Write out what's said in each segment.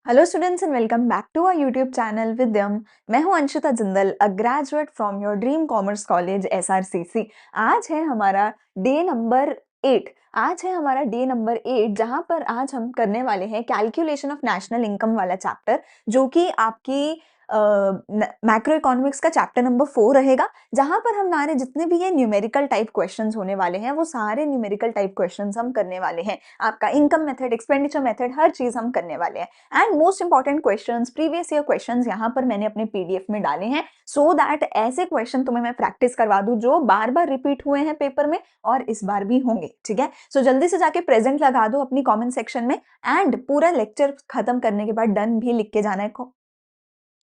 Hello students and welcome back to our YouTube channel Vidyam. मैं हूं Anshita Jindal, a graduate from your dream commerce college SRCC. आज है हमारा day number 8। जहां पर आज हम करने वाले हैं कैलकुलेशन ऑफ नेशनल इनकम वाला चैप्टर, जो कि आपकी मैक्रो इकोनॉमिक्स का चैप्टर नंबर 4 रहेगा। जहां पर हमारे जितने भी ये न्यूमेरिकल टाइप क्वेश्चंस होने वाले हैं, वो सारे न्यूमेरिकल टाइप क्वेश्चंस हम करने वाले हैं। आपका इनकम मेथड, एक्सपेंडिचर मेथड, हर चीज हम करने वाले हैं। And most important questions, previous year questions यहाँ पर मैंने अपने पीडीएफ में डाले हैं, सो दैट ऐसे क्वेश्चन तुम्हें मैं प्रैक्टिस करवा दूं जो बार बार रिपीट हुए हैं पेपर में और इस बार भी होंगे। ठीक है, सो जल्दी से जाके प्रेजेंट लगा दो अपनी कमेंट सेक्शन में। एंड पूरा लेक्चर खत्म करने के बाद डन भी लिख के जाना है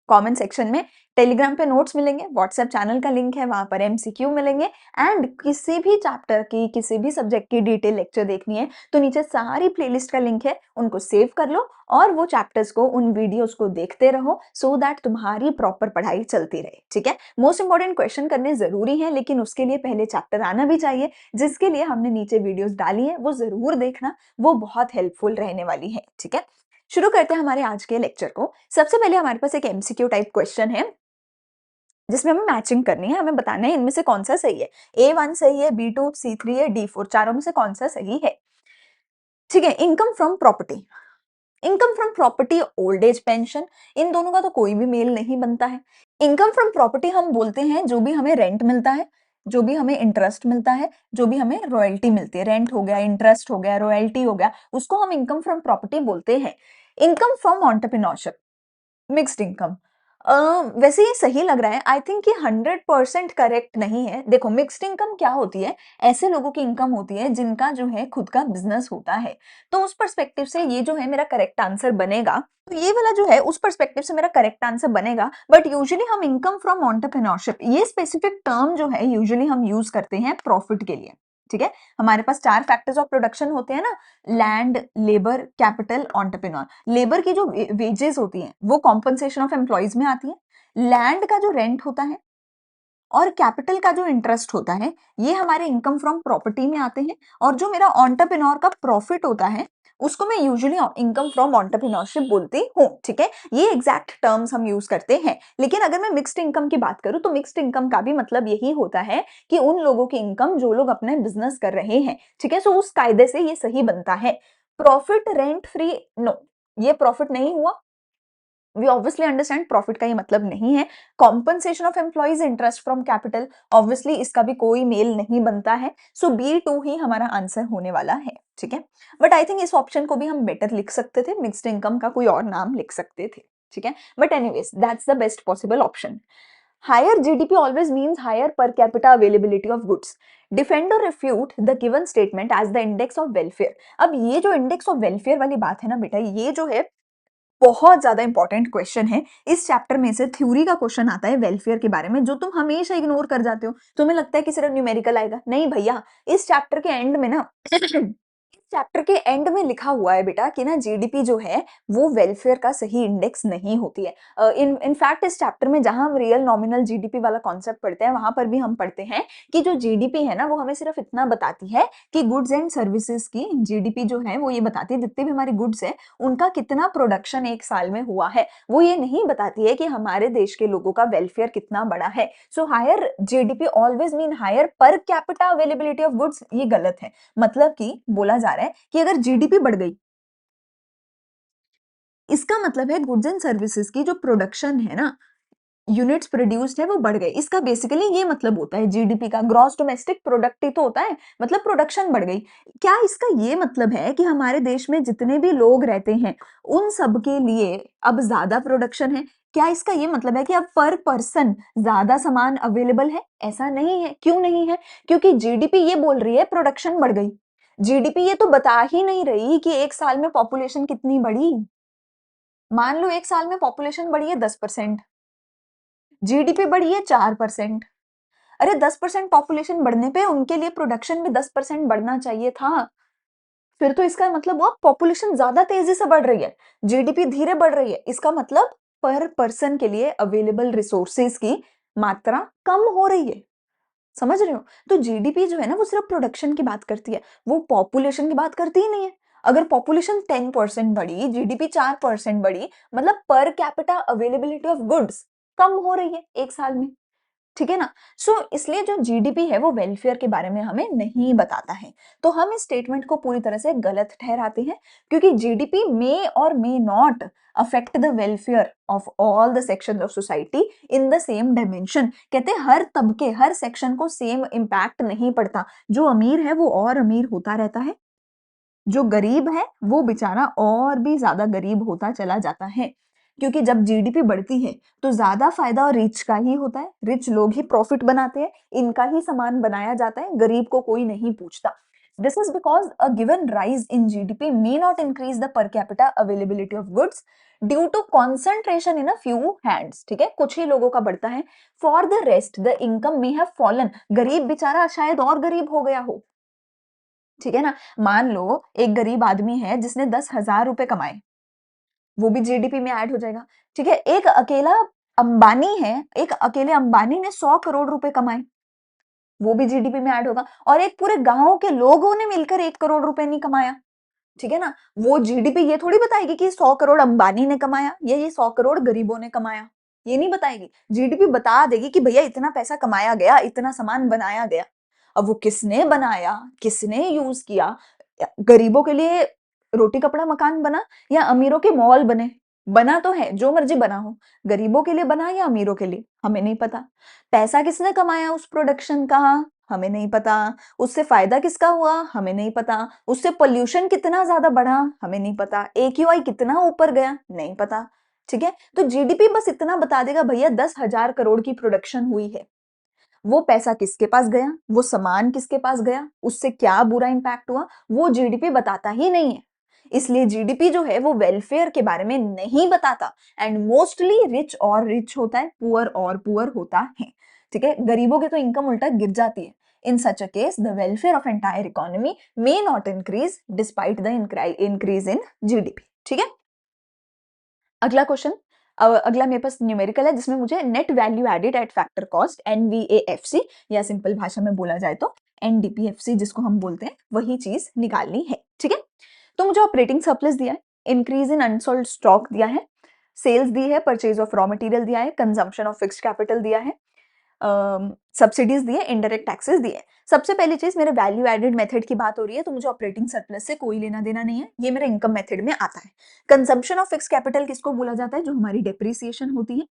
कमेंट सेक्शन में। टेलीग्राम पे नोट्स मिलेंगे, व्हाट्सएप चैनल का लिंक है, वहां पर एमसीक्यू मिलेंगे। एंड किसी भी चैप्टर की, किसी भी सब्जेक्ट की डिटेल लेक्चर देखनी है तो नीचे सारी प्लेलिस्ट का लिंक है, उनको सेव कर लो और वो चैप्टर्स को, उन वीडियोस को देखते रहो, सो दैट तुम्हारी प्रॉपर पढ़ाई चलती रहे। ठीक है, मोस्ट इंपॉर्टेंट क्वेश्चन करने जरूरी है, लेकिन उसके लिए पहले चैप्टर आना भी चाहिए, जिसके लिए हमने नीचे वीडियोस डाली है, वो जरूर देखना, वो बहुत हेल्पफुल रहने वाली है। ठीक है, शुरू करते हैं हमारे आज के लेक्चर को। सबसे पहले हमारे पास एक एमसीक्यू टाइप क्वेश्चन है, जिसमें हमें मैचिंग करनी है। हमें बताना है इनमें से कौन सा सही है। A1 सही है, B2, C3 है, D4, चारों में से कौन सा सही है। ठीक है, income from property, income from property, old age pension, इन दोनों का तो कोई भी मेल नहीं बनता है। इनकम फ्रॉम प्रॉपर्टी हम बोलते हैं जो भी हमें रेंट मिलता है, जो भी हमें इंटरेस्ट मिलता है, जो भी हमें रॉयल्टी मिलती है, रेंट हो गया, इंटरेस्ट हो गया, रॉयल्टी हो गया, उसको हम इनकम फ्रॉम प्रॉपर्टी बोलते हैं। Income from entrepreneurship, mixed income, वैसे ये सही लग रहा है। आई थिंक ये 100% करेक्ट नहीं है। देखो, मिक्स्ड इनकम क्या होती है, ऐसे लोगों की इनकम होती है जिनका जो है खुद का बिजनेस होता है। तो उस पर्सपेक्टिव से ये जो है मेरा करेक्ट आंसर बनेगा। तो ये वाला जो है उस पर्सपेक्टिव से मेरा करेक्ट आंसर बनेगा। बट यूजुअली हम इनकम फ्रॉम एंटरप्रेन्योरशिप, ये स्पेसिफिक टर्म जो है यूजुअली हम यूज करते हैं प्रॉफिट के लिए। ठीक है, हमारे पास 4 फैक्टर्स ऑफ प्रोडक्शन होते हैं ना, land, labour, capital, entrepreneur. Labour की जो वेजेस होती हैं वो कॉम्पनसेशन ऑफ एम्प्लॉइज में आती है। लैंड का जो रेंट होता है और कैपिटल का जो इंटरेस्ट होता है, ये हमारे इनकम फ्रॉम प्रॉपर्टी में आते हैं। और जो मेरा एंटरप्रेन्योर का प्रॉफिट होता है, उसको मैं यूजुअली इनकम फ्रॉम एंटरप्रेन्योरशिप बोलती हूँ। ठीक है, ये एग्जैक्ट टर्म्स हम यूज करते हैं। लेकिन अगर मैं मिक्स्ड इनकम की बात करूँ तो मिक्स्ड इनकम का भी मतलब यही होता है कि उन लोगों की इनकम जो लोग अपने बिजनेस कर रहे हैं। ठीक है, सो उस कायदे से ये सही बनता है। प्रॉफिट रेंट फ्री, नो, ये प्रॉफिट नहीं हुआ। वी ऑब्वियसली अंडरस्टैंड प्रॉफिट का ये मतलब नहीं है। Compensation of employees, interest from capital, obviously इसका भी कोई मेल नहीं बनता है। सो B2 ही हमारा आंसर होने वाला है। ठीक है, बट आई थिंक इस ऑप्शन को भी हम बेटर लिख सकते थे, मिक्स्ड इनकम का कोई और नाम लिख सकते थे। ठीक है, but anyways that's the best possible option. Higher GDP always means higher per capita availability of goods. Defend और refute the given statement as the index of welfare. अब ये जो इंडेक्स ऑफ वेलफेयर वाली बात है ना बेटा, ये जो है बहुत ज्यादा इंपॉर्टेंट क्वेश्चन है। इस चैप्टर में से थ्योरी का क्वेश्चन आता है वेलफेयर के बारे में, जो तुम हमेशा इग्नोर कर जाते हो। तुम्हें लगता है कि सिर्फ न्यूमेरिकल आएगा, नहीं भैया। इस चैप्टर के एंड में ना चैप्टर के एंड में लिखा हुआ है बेटा कि ना जीडीपी जो है वो वेलफेयर का सही इंडेक्स नहीं होती है। इनफैक्ट इस चैप्टर में जहां हम रियल नॉमिनल जीडीपी वाला कॉन्सेप्ट पढ़ते हैं, वहां पर भी हम पढ़ते हैं कि जो जीडीपी है ना, वो हमें सिर्फ इतना बताती है कि गुड्स एंड सर्विसेज की जीडीपी जो है वो ये बताती है जितने भी हमारी गुड्स है उनका कितना प्रोडक्शन एक साल में हुआ है। वो ये नहीं बताती है कि हमारे देश के लोगों का वेलफेयर कितना बड़ा है। So higher GDP always mean higher per capita availability of goods, ये गलत है। मतलब कि बोला जा रहा है कि अगर जीडीपी बढ़ गई, इसका मतलब है गुड्स एंड सर्विसेज की जो प्रोडक्शन है ना, यूनिट्स प्रोड्यूस्ड है, वो बढ़ गए। इसका बेसिकली ये मतलब होता है जीडीपी का, ग्रॉस डोमेस्टिक प्रोडक्ट ही तो होता है, मतलब प्रोडक्शन बढ़ गई। क्या इसका ये मतलब है कि हमारे देश में जितने भी लोग रहते हैं उन सब के लिए अब ज्यादा प्रोडक्शन है? क्या इसका ये मतलब है कि अब पर पर्सन ज्यादा सामान अवेलेबल है? ऐसा नहीं है। क्यों नहीं है? क्योंकि जीडीपी ये बोल रही है प्रोडक्शन बढ़ गई। जीडीपी ये तो बता ही नहीं रही कि एक साल में पॉपुलेशन कितनी बढ़ी। मान लो एक साल में पॉपुलेशन बढ़ी है 10%, जीडीपी बढ़ी है 4%। अरे 10% पॉपुलेशन बढ़ने पे उनके लिए प्रोडक्शन भी 10% बढ़ना चाहिए था। फिर तो इसका मतलब वो पॉपुलेशन ज्यादा तेजी से बढ़ रही है, जीडीपी धीरे बढ़ रही है। इसका मतलब पर पर्सन के लिए अवेलेबल रिसोर्सेज की मात्रा कम हो रही है। समझ रहे हो? तो जीडीपी जो है ना, वो सिर्फ प्रोडक्शन की बात करती है, वो पॉपुलेशन की बात करती ही नहीं है। अगर पॉपुलेशन 10% बढ़ी, जीडीपी 4% बढ़ी, मतलब per capita availability of goods कम हो रही है एक साल में, ठीक है ना? इसलिए जो जीडीपी है वो वेलफेयर के बारे में हमें नहीं बताता है। तो हम इस स्टेटमेंट को पूरी तरह से गलत ठहराते हैं, क्योंकि जीडीपी मे और may not affect the welfare of all the sections of society in the same dimension. कहते हैं हर तबके, हर सेक्शन को सेम इम्पैक्ट नहीं पड़ता। जो अमीर है वो और अमीर होता रहता है, जो गरीब है वो बेचारा और भी ज्यादा गरीब होता चला जाता है। क्योंकि जब जीडीपी बढ़ती है तो ज्यादा फायदा और रिच का ही होता है, रिच लोग ही प्रॉफिट बनाते हैं, इनका ही सामान बनाया जाता है, गरीब को कोई नहीं पूछता। This is because a given rise in GDP may not increase the per capita availability of goods due to concentration in a few hands. ठीक है, कुछ ही लोगों का बढ़ता है। For the rest the income may have fallen, गरीब बेचारा शायद और गरीब हो गया हो। ठीक है ना? मान लो एक गरीब आदमी है जिसने 10,000 रुपए कमाए, वो भी जीडीपी में ऐड हो जाएगा। ठीक है, एक अकेला अंबानी है, एक अकेले अंबानी ने 100 करोड़ रुपए कमाए, वो भी जीडीपी में ऐड होगा। और एक पूरे गांव के लोगों ने मिलकर 1 करोड़ रुपए नहीं कमाया, ठीक है ना? वो जीडीपी ये थोड़ी बताएगी कि 100 करोड़ अंबानी ने कमाया या ये 100 करोड़ गरीबों ने कमाया, ये नहीं बताएगी। जीडीपी बता देगी कि भैया इतना पैसा कमाया गया, इतना सामान बनाया गया। अब वो किसने बनाया, किसने यूज किया, गरीबों के लिए रोटी कपड़ा मकान बना या अमीरों के मॉल बने, बना तो है, जो मर्जी बना हो, गरीबों के लिए बना या अमीरों के लिए हमें नहीं पता। पैसा किसने कमाया उस प्रोडक्शन का, हमें नहीं पता। उससे फायदा किसका हुआ, हमें नहीं पता। उससे पोल्यूशन कितना ज्यादा बढ़ा, हमें नहीं पता। एक्यूआई कितना ऊपर गया, नहीं पता। ठीक है, तो जीडीपी बस इतना बता देगा भैया 10,000 करोड़ की प्रोडक्शन हुई है। वो पैसा किसके पास गया, वो सामान किसके पास गया, उससे क्या बुरा इंपैक्ट हुआ, वो जीडीपी बताता ही नहीं है। इसलिए जीडीपी जो है वो वेलफेयर के बारे में नहीं बताता। एंड मोस्टली रिच और रिच होता है, पुअर और पुअर होता है। ठीक है, गरीबों की तो इनकम उल्टा गिर जाती है। In such a case the welfare of entire economy may not increase despite the increase in GDP. ठीक है, अगला क्वेश्चन, अगला मेरे पास न्यूमेरिकल है जिसमें मुझे net value added at factor cost NVAFC, या सिंपल भाषा में बोला जाए तो एनडीपीएफसी जिसको हम बोलते हैं, वही चीज निकालनी है। ठीक है, तो मुझे ऑपरेटिंग सरप्लस दिया है, इंक्रीज इन अनसोल्ड स्टॉक दिया है, सेल्स दी है, परचेज ऑफ रॉ मटेरियल दिया है, कंजम्पशन ऑफ फिक्स्ड कैपिटल दिया है, सब्सिडीज दिए, इनडायरेक्ट टैक्सेस दिए। सबसे पहली चीज, मेरे वैल्यू एडेड मेथड की बात हो रही है, तो मुझे ऑपरेटिंग सरप्लस से कोई लेना देना नहीं है, ये मेरे इनकम मेथड में आता है। कंजम्पशन ऑफ फिक्स कैपिटल किसको बोला जाता है, जो हमारी डेप्रिसिएशन होती है,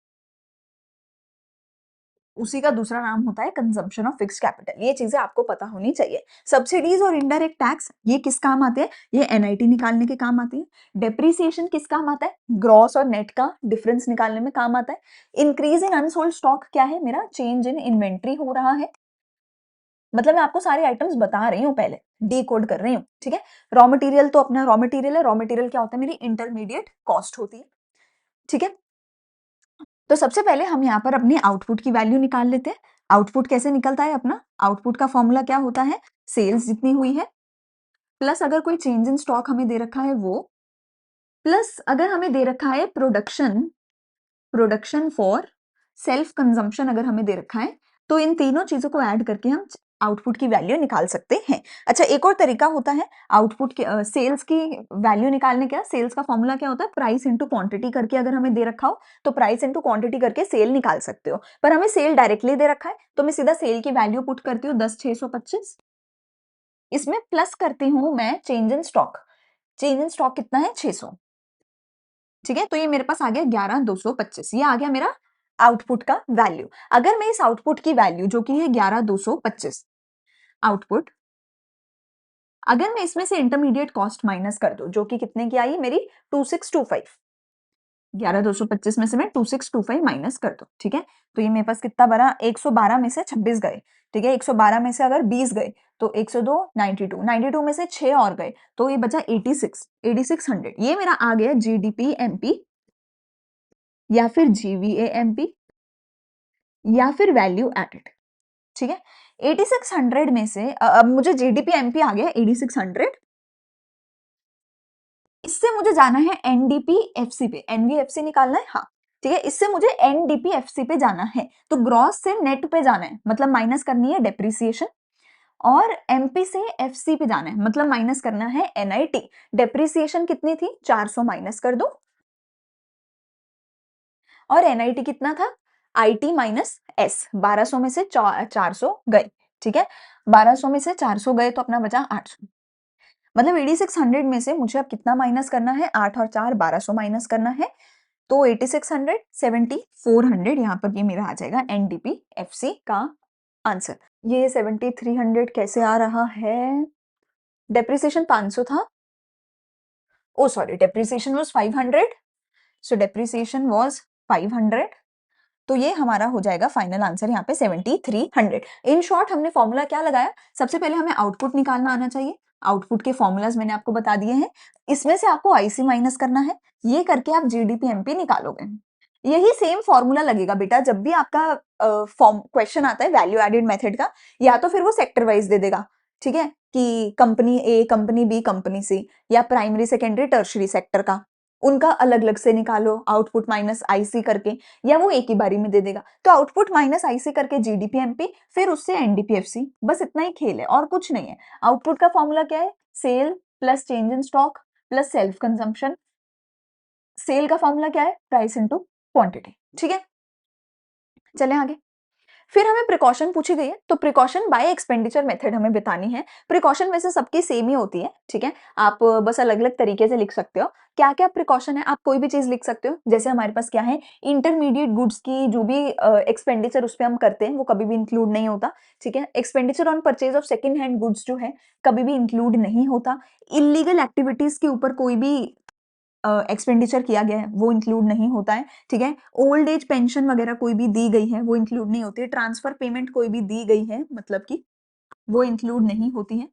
उसी का दूसरा नाम होता है कंजम्पशन ऑफ फिक्स कैपिटल। ये चीजें आपको पता होनी चाहिए। सब्सिडीज और इनडायरेक्ट टैक्स ये किस काम आते हैं, ये एनआईटी निकालने के काम आते हैं। डेप्रिसिएशन किस काम आता है, ग्रॉस और नेट का डिफरेंस निकालने में काम आता है। इंक्रीज इन अनसोल्ड स्टॉक क्या है, मेरा चेंज इन इन्वेंट्री हो रहा है। मतलब मैं आपको सारे आइटम्स बता रही हूँ, पहले डी कोड कर रही हूँ। ठीक है, रॉ मटेरियल तो अपना रॉ मटेरियल है, रॉ मटेरियल क्या होता है, मेरी इंटरमीडिएट कॉस्ट होती है। ठीक है, तो सबसे पहले हम यहाँ पर अपनी आउटपुट की वैल्यू निकाल लेते हैं। आउटपुट कैसे निकलता है अपना, आउटपुट का फॉर्मूला क्या होता है, सेल्स जितनी हुई है प्लस अगर कोई चेंज इन स्टॉक हमें दे रखा है वो, प्लस अगर हमें दे रखा है production, production for self consumption अगर हमें दे रखा है, तो इन तीनों चीजों को ऐड करके हम आउटपुट की वैल्यू निकाल सकते हैं। अच्छा, एक और तरीका होता है आउटपुट के सेल्स की वैल्यू निकालने का। सेल्स का फॉर्मूला क्या होता है, प्राइस इनटू क्वांटिटी करके अगर हमें दे रखा हो तो प्राइस इनटू क्वांटिटी करके सेल निकाल सकते हो। पर हमें सेल डायरेक्टली दे रखा है तो मैं सीधा सेल की वैल्यू पुट करती हूँ 10,625। इसमें प्लस करती हूँ मैं change in stock. Change in stock कितना है, 600। ठीक है, तो ये मेरे पास आ गया 11,225, ये आ गया मेरा आउटपुट का वैल्यू। अगर मैं इस आउटपुट की वैल्यू जो कि है 11,225 आउटपुट, अगर मैं इसमें से इंटरमीडिएट कॉस्ट माइनस कर दूं जो कि कितने की आई मेरी 2625, 11,225 में से मैं 2625 माइनस कर दूं। ठीक है, तो ये मेरे पास कितना बना, 112 में से 26 गए। ठीक है, 112 में से अगर 20 गए तो 102, 92, 92 में से 6 और गए तो ये बचा 86, 8600। ये मेरा आ गया जीडीपी एमपी या फिर जीवीए एमपी या फिर वैल्यू एडेड। ठीक है, 8600 में से अब मुझे जीडीपी एमपी आ गया 8600, इससे मुझे जाना है एनडीपी-एफसी पे, एनवीएफसी निकालना है, हाँ। ठीक है, इससे मुझे एनडीपी-एफसी पे जाना है, तो ग्रॉस से नेट पे जाना है, मतलब माइनस करनी है डेप्रिसिएशन और एमपी से एफसी पे जाना है, मतलब माइनस करना है एनआईटी। डेप्रिसिएशन कितनी थी, 400 माइनस कर दो, और एनआईटी कितना था, आईटी माइनस एस, 1200 में से 400 गए, ठीक है, 1200 में से 400 गए तो अपना बचा 800। मतलब 8600 में से मुझे अब कितना माइनस करना है, 8 और 4 1200 माइनस करना है, तो 8600 7400 यहाँ पर ये मेरा आ जाएगा एनडीपी एफसी का आंसर। ये 7300 कैसे आ रहा है, डेप्रिसिएशन 500 था, oh sorry, depreciation was 500, so depreciation was 500, तो ये हमारा हो जाएगा फाइनल आंसर यहाँ पे 7300। इन शॉर्ट हमने फॉर्मूला क्या लगाया, सबसे पहले हमें आउटपुट निकालना आना चाहिए, आउटपुट के फॉर्मूलाज मैंने आपको बता दिए हैं, इसमें से आपको आईसी माइनस करना है, ये करके आप जीडीपी एमपी निकालोगे। यही सेम फॉर्मूला लगेगा बेटा जब भी आपका फॉर्म क्वेश्चन आता है वैल्यू एडेड मेथड का, या तो फिर वो सेक्टर वाइज दे देगा, ठीक है, कि कंपनी ए, कंपनी बी, कंपनी सी, या प्राइमरी सेकेंडरी टर्शरी सेक्टर का, उनका अलग अलग से निकालो आउटपुट माइनस आईसी करके, या वो एक ही बारी में दे देगा। तो आउटपुट माइनस आईसी करके जीडीपी एमपी, फिर उससे एनडीपीएफसी, बस इतना ही खेल है और कुछ नहीं है। आउटपुट का फॉर्मूला क्या है, sale plus change in stock plus self consumption, sale का फॉर्मूला क्या है, प्राइस इनटू क्वांटिटी, ठीक है। चलें आगे, फिर हमें प्रिकॉशन पूछी गई है, तो प्रिकॉशन बाय एक्सपेंडिचर मेथड हमें बतानी है। प्रिकॉशन वैसे सबकी सेम ही होती है, ठीक है, आप बस अलग अलग तरीके से लिख सकते हो। क्या क्या प्रिकॉशन है, आप कोई भी चीज लिख सकते हो, जैसे हमारे पास क्या है, इंटरमीडिएट गुड्स की जो भी एक्सपेंडिचर उस पर हम करते हैं वो कभी भी इंक्लूड नहीं होता, ठीक है। Expenditure on purchase of second hand goods जो है कभी भी इंक्लूड नहीं होता। इलीगल एक्टिविटीज के ऊपर कोई भी एक्सपेंडिचर किया गया है वो इंक्लूड नहीं होता है, ठीक है। ओल्ड एज पेंशन वगैरह कोई भी दी गई है वो इंक्लूड नहीं होती है। ट्रांसफर पेमेंट कोई भी दी गई है मतलब कि वो इंक्लूड नहीं होती है,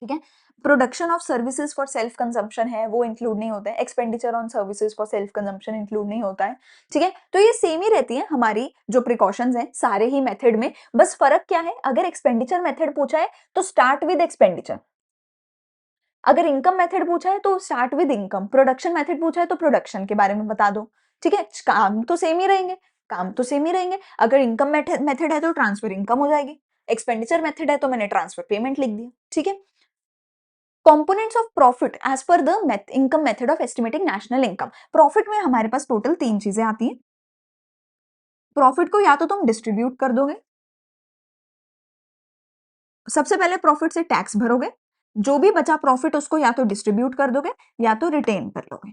ठीक है। Production of services for self consumption है वो इंक्लूड नहीं होता है। Expenditure on services for self consumption include नहीं होता है, ठीक है। तो ये सेम ही रहती है हमारी जो प्रिकॉशंस है सारे ही मेथड में, बस फर्क क्या है, अगर एक्सपेंडिचर मेथड पूछा है तो स्टार्ट विद एक्सपेंडिचर, अगर इनकम मेथड पूछा है तो start with income, production method पूछा है तो प्रोडक्शन के बारे में बता दो, ठीक है। काम तो सेम ही रहेंगे, काम तो सेम ही रहेंगे। अगर इनकम मेथड है तो ट्रांसफर इनकम हो जाएगी, एक्सपेंडिचर मेथड है तो मैंने ट्रांसफर पेमेंट लिख दिया, ठीक है। Components of profit as per the income method of estimating national income, profit में हमारे पास टोटल 3 चीजें आती हैं। प्रॉफिट को या तो तुम डिस्ट्रीब्यूट कर दोगे, सबसे पहले प्रॉफिट से टैक्स भरोगे, जो भी बचा प्रॉफिट उसको या तो डिस्ट्रीब्यूट कर दोगे या तो रिटेन कर लोगे।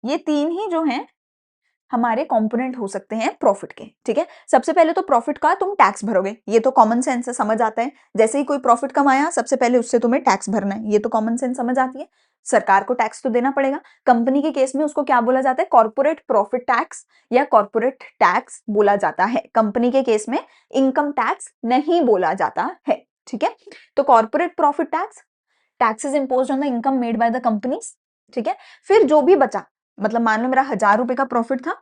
ये 3 ही जो हैं हमारे कंपोनेंट हो सकते हैं प्रॉफिट के, ठीक है। सबसे पहले तो प्रॉफिट का तुम टैक्स भरोगे, ये तो कॉमन सेंस से समझ आता है, जैसे ही कोई प्रॉफिट कमाया सबसे पहले उससे तुम्हें टैक्स भरना है, ये तो कॉमन सेंस समझ आती है। सरकार को टैक्स तो देना पड़ेगा। कंपनी के केस में उसको क्या बोला जाता है, कॉर्पोरेट प्रॉफिट टैक्स या कॉर्पोरेट टैक्स बोला जाता है। कंपनी के केस में इनकम टैक्स नहीं बोला जाता है, ठीक है। तो corporate profit tax, taxes imposed on the income made by the companies, ठीक है। फिर जो भी बचा, मतलब मान लो मेरा 1000 रुपए का प्रॉफिट था,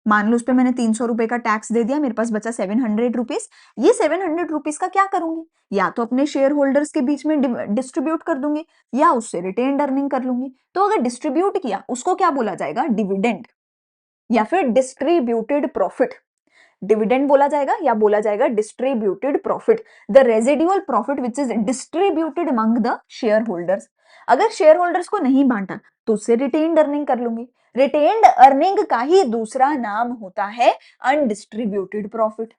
मान लो उस पे मैंने 300 रुपए का टैक्स दे दिया, मेरे पास बचा 700 रुपीज। ये 700 रुपीज का क्या करूंगी, या तो अपने शेयर होल्डर्स के बीच में डिस्ट्रीब्यूट कर दूंगी या उससे रिटेन अर्निंग कर लूंगी। तो अगर डिस्ट्रीब्यूट किया उसको क्या बोला जाएगा, डिविडेंड या फिर डिस्ट्रीब्यूटेड प्रॉफिट। डिविडेंड बोला जाएगा या बोला जाएगा distributed profit, the residual profit which is distributed among the share holders. अगर शेयर होल्डर्स को नहीं बांटा तो उससे रिटेन्ड अर्निंग कर लूंगी। रिटेन्ड अर्निंग का ही दूसरा नाम होता है अनडिस्ट्रीब्यूटेड प्रॉफिट,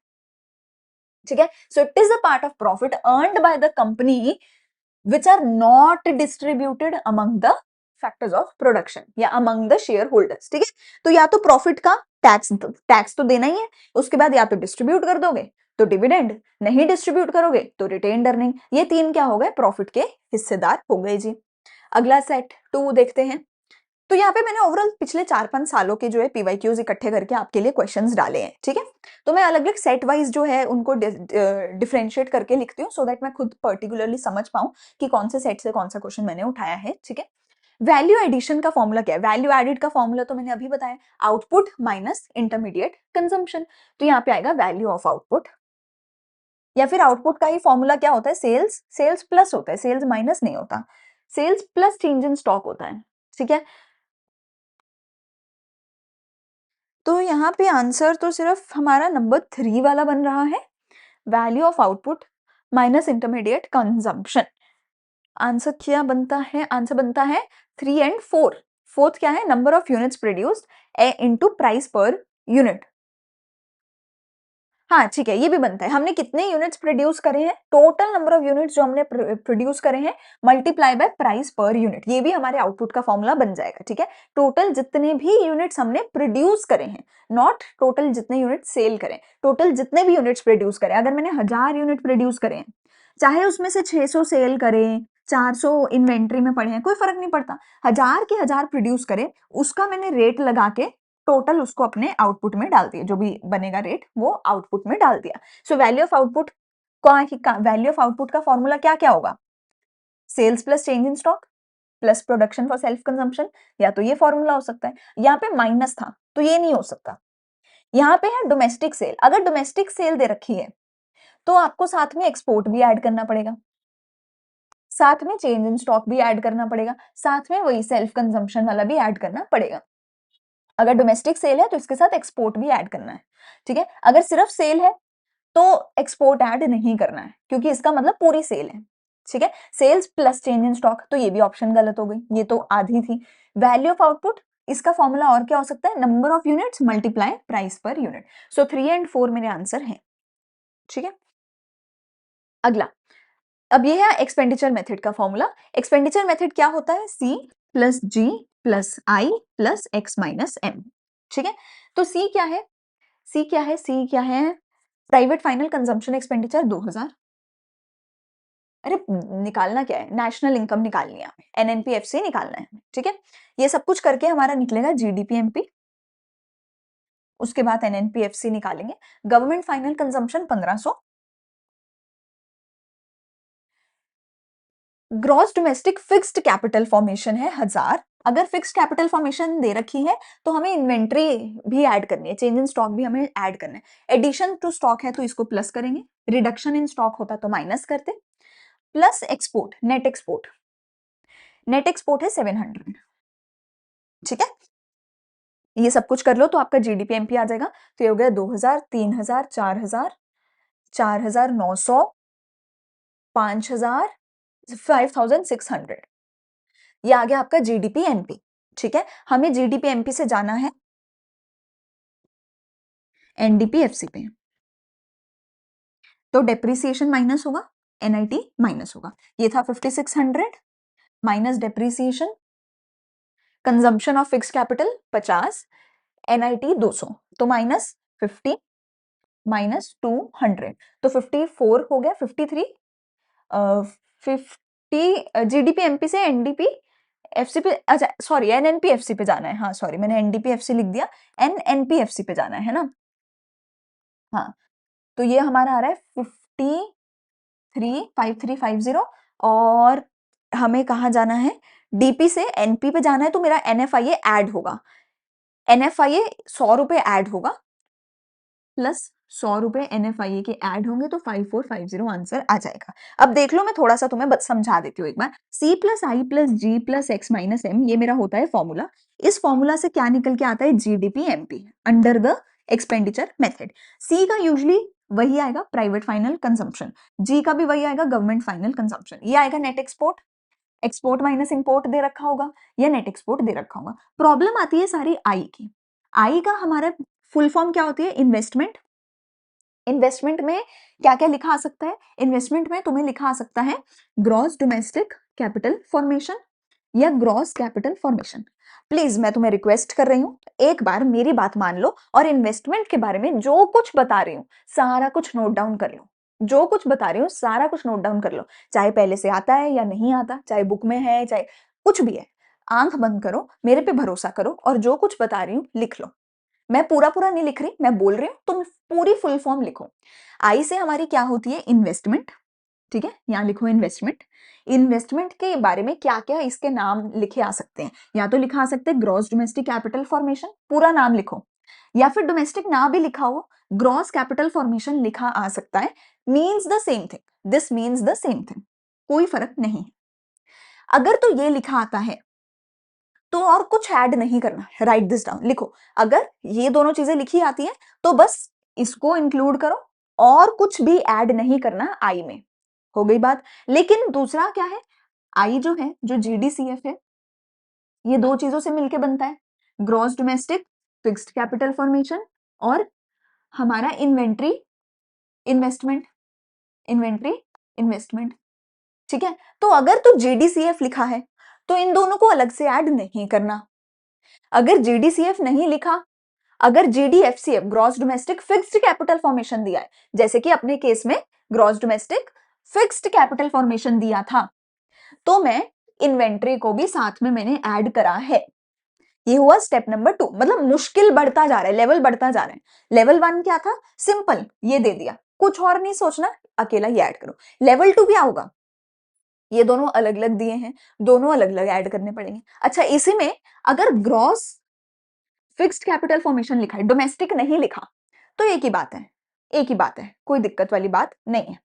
ठीक है। So it is a part of profit earned by the company which are not distributed among the factors of production या among the shareholders, ठीक है। तो या तो प्रॉफिट का टैक्स तो देना ही है, उसके बाद या तो डिस्ट्रीब्यूट कर दोगे तो डिविडेंड, नहीं डिस्ट्रीब्यूट करोगे तो रिटेन्ड अर्निंग। ये 3 क्या हो गए, प्रॉफिट के हिस्सेदार हो गए जी। अगला सेट 2 देखते हैं। तो यहाँ पे मैंने ओवरऑल पिछले 4-5 सालों के जो है पीवाईक्यूज इकट्ठे करके आपके लिए क्वेश्चंस डाले हैं, ठीक है। तो मैं अलग अलग सेट वाइज जो है उनको डिफरेंशिएट करके लिखती हूँ, सो दैट मैं खुद पर्टिकुलरली समझ पाऊं कि कौन से सेट से कौन सा क्वेश्चन मैंने उठाया है, ठीक है। वैल्यू एडिशन का फॉर्मूला क्या है, वैल्यू एडिड का फॉर्मूला तो मैंने अभी बताया, आउटपुट माइनस इंटरमीडिएट कंजम्पशन। तो यहाँ पे आएगा वैल्यू ऑफ आउटपुट, या फिर आउटपुट का ही फॉर्मूला क्या होता है, सेल्स, सेल्स प्लस होता है, सेल्स माइनस नहीं होता, sales plus change in stock होता है, ठीक है। तो यहाँ पे आंसर तो सिर्फ हमारा नंबर 3 वाला बन रहा है, value of output minus intermediate consumption. Answer क्या बनता है? आंसर बनता है 3 एंड 4। फोर्थ क्या है? Number of units produced into price per unit. हाँ ठीक है, ये भी बनता है। हमने कितने यूनिट्स प्रोड्यूस करे हैं, टोटल नंबर ऑफ यूनिट्स जो हमने प्रोड्यूस करे हैं multiply by price per unit, ये भी हमारे आउटपुट का फॉर्मूला बन जाएगा। ठीक है, टोटल जितने भी यूनिट्स हमने प्रोड्यूस करे हैं, नॉट टोटल जितने यूनिट सेल करें, टोटल जितने भी यूनिट्स प्रोड्यूस करें। अगर मैंने 1000 यूनिट प्रोड्यूस करे हैं, चाहे उसमें से 600 सेल करें, 400 इन्वेंट्री में पड़े हैं, कोई फर्क नहीं पड़ता। 1000 के 1000 प्रोड्यूस करे, उसका मैंने रेट लगा के टोटल उसको अपने आउटपुट में डाल दिया, जो भी बनेगा रेट वो आउटपुट में डाल दिया। So value of output value of output का फॉर्मूला क्या क्या होगा? Sales plus change in stock plus production for self consumption. या तो ये फॉर्मूला हो सकता है, यहाँ पे माइनस था तो ये नहीं हो सकता। यहाँ पे है डोमेस्टिक सेल, अगर डोमेस्टिक सेल दे रखी है तो आपको साथ में एक्सपोर्ट भी ऐड करना पड़ेगा, साथ में चेंज इन स्टॉक भी ऐड करना पड़ेगा, साथ में वही सेल्फ कंजम्पशन वाला भी ऐड करना पड़ेगा। अगर डोमेस्टिक सेल है तो इसके साथ एक्सपोर्ट भी ऐड करना है। ठीक है, अगर सिर्फ सेल है तो एक्सपोर्ट ऐड नहीं करना है, क्योंकि इसका मतलब पूरी सेल है। ठीक है, sales plus change in stock, तो ये भी ऑप्शन गलत हो गई, ये तो आधी थी। वैल्यू ऑफ आउटपुट, इसका फॉर्मूला और क्या हो सकता है? Number of units multiply price per unit. So 3 and 4 मेरे आंसर हैं। ठीक है, अगला, अब ये है एक्सपेंडिचर मेथड का फॉर्मूला। एक्सपेंडिचर मेथड क्या होता है? सी प्लस जी प्लस आई प्लस एक्स माइनस एम। ठीक है, तो सी क्या है? सी क्या है? सी क्या है? Private final consumption expenditure 2000। अरे निकालना क्या है? नेशनल इनकम निकालनी है हमें, एनएनपीएफसी निकालना है। ठीक है, ये सब कुछ करके हमारा निकलेगा जीडीपीएमपी, उसके बाद एनएनपीएफसी निकालेंगे। Government final consumption 1500। Gross domestic fixed capital formation है 1000। अगर फिक्स्ड कैपिटल फॉर्मेशन दे रखी है तो हमें इन्वेंट्री भी ऐड करनी है, चेंज इन स्टॉक भी हमें ऐड करना है। एडिशन टू स्टॉक है तो इसको प्लस करेंगे, रिडक्शन इन स्टॉक होता तो माइनस करते, प्लस एक्सपोर्ट, नेट एक्सपोर्ट है 700। ठीक है, ये सब कुछ कर लो तो आपका जीडीपी एमपी आ जाएगा। तो ये हो गया 2000, 3000, 4000, 4900, 5000, 5600। ये आ गया आपका जीडीपी एमपी। ठीक है, हमें जीडीपी एमपी से जाना है एनडीपीएफसी पे, तो डेप्रिसिएशन माइनस होगा, एनआईटी माइनस होगा। ये था 5600 minus depreciation, consumption of fix capital 50, NIT 200, तो माइनस 50 माइनस 200, तो 54 हो गया, 53, 50 जीडीपी एमपी से एनडीपी एफसी पे, अच्छा सॉरी एनएनपीएफसी पे जाना है। हाँ सॉरी, मैंने एनडीपीएफसी लिख दिया, एनएनपीएफसी पे जाना है ना। हाँ, तो ये हमारा आ रहा है 535350, और हमें कहाँ जाना है? डीपी से एनपी पे जाना है, तो मेरा एनएफआईए ऐड होगा, एनएफआईए 100 रुपए ऐड होगा, प्लस 100 रुपए एनएफआईए के ऐड होंगे, तो 5450 आंसर आ जाएगा। अब देख लो, मैं थोड़ा सा तुम्हें समझा देती हूँ एक बार। सी प्लस आई प्लस जी प्लस एक्स माइनस एम, ये मेरा होता है फॉर्मूला। इस फॉर्मूला से क्या निकल के आता है? GDP MP under the expenditure method. C का यूजली वही आएगा, प्राइवेट फाइनल कंजम्पशन। जी का भी वही आएगा, गवर्नमेंट फाइनल कंजम्पशन। ये आएगा net export, export minus import दे रखा होगा, या नेट एक्सपोर्ट दे रखा होगा। प्रॉब्लम आती है सारी आई की। आई का हमारा फुल फॉर्म क्या होती है? इन्वेस्टमेंट। इन्वेस्टमेंट में क्या क्या लिखा आ सकता है? इन्वेस्टमेंट में तुम्हें लिखा आ सकता है ग्रॉस डोमेस्टिक कैपिटल फॉर्मेशन या ग्रॉस कैपिटल फॉर्मेशन। प्लीज मैं तुम्हें रिक्वेस्ट कर रही हूँ, एक बार मेरी बात मान लो और इन्वेस्टमेंट के बारे में जो कुछ बता रही हूँ सारा कुछ नोट डाउन कर लो। जो कुछ बता रही हूँ सारा कुछ नोट डाउन कर लो, चाहे पहले से आता है या नहीं आता, चाहे बुक में है, चाहे कुछ भी है। आंख बंद करो, मेरे पे भरोसा करो, और जो कुछ बता रही हूँ लिख लो। मैं पूरा पूरा नहीं लिख रही, मैं बोल रही हूँ, तुम पूरी फुल फॉर्म लिखो। आई से हमारी क्या होती है? इन्वेस्टमेंट। ठीक है, यहाँ लिखो इन्वेस्टमेंट। इन्वेस्टमेंट के बारे में क्या क्या इसके नाम लिखे आ सकते हैं? या तो लिखा आ सकते हैं ग्रॉस डोमेस्टिक कैपिटल फॉर्मेशन, पूरा नाम लिखो, या फिर डोमेस्टिक ना भी लिखा हो, ग्रॉस कैपिटल फॉर्मेशन लिखा आ सकता है। Means the same thing, this means the same thing, कोई फर्क नहीं। अगर तो ये लिखा आता है तो और कुछ ऐड नहीं करना, राइट दिस डाउन, लिखो। अगर ये दोनों चीजें लिखी आती है तो बस इसको इंक्लूड करो, और कुछ भी ऐड नहीं करना आई में, हो गई बात। लेकिन दूसरा क्या है, आई जो है, जो जीडीसीएफ है, ये दो चीजों से मिलके बनता है, gross domestic fixed capital formation और हमारा इन्वेंट्री इन्वेस्टमेंट, इन्वेंट्री इन्वेस्टमेंट। ठीक है, तो अगर तो जीडीसीएफ लिखा है तो इन दोनों को अलग से ऐड नहीं करना। अगर जीडीसीएफ नहीं लिखा, अगर GDFCF gross domestic fixed capital formation दिया है, जैसे कि अपने केस में gross domestic fixed capital formation दिया था, तो मैं इन्वेंट्री को भी साथ में मैंने ऐड करा है। ये हुआ स्टेप नंबर 2, मतलब मुश्किल बढ़ता जा रहा है, लेवल बढ़ता जा रहा है। लेवल 1 क्या था, सिंपल, ये दे दिया, कुछ और नहीं सोचना, अकेला ये ऐड करो। लेवल 2 क्या होगा, ये दोनों अलग अलग दिए हैं, दोनों अलग अलग ऐड करने पड़ेंगे। अच्छा, इसी में अगर ग्रॉस फिक्स्ड कैपिटल फॉर्मेशन लिखा है, डोमेस्टिक नहीं लिखा, तो एक ही बात है, एक ही बात है, कोई दिक्कत वाली बात नहीं है।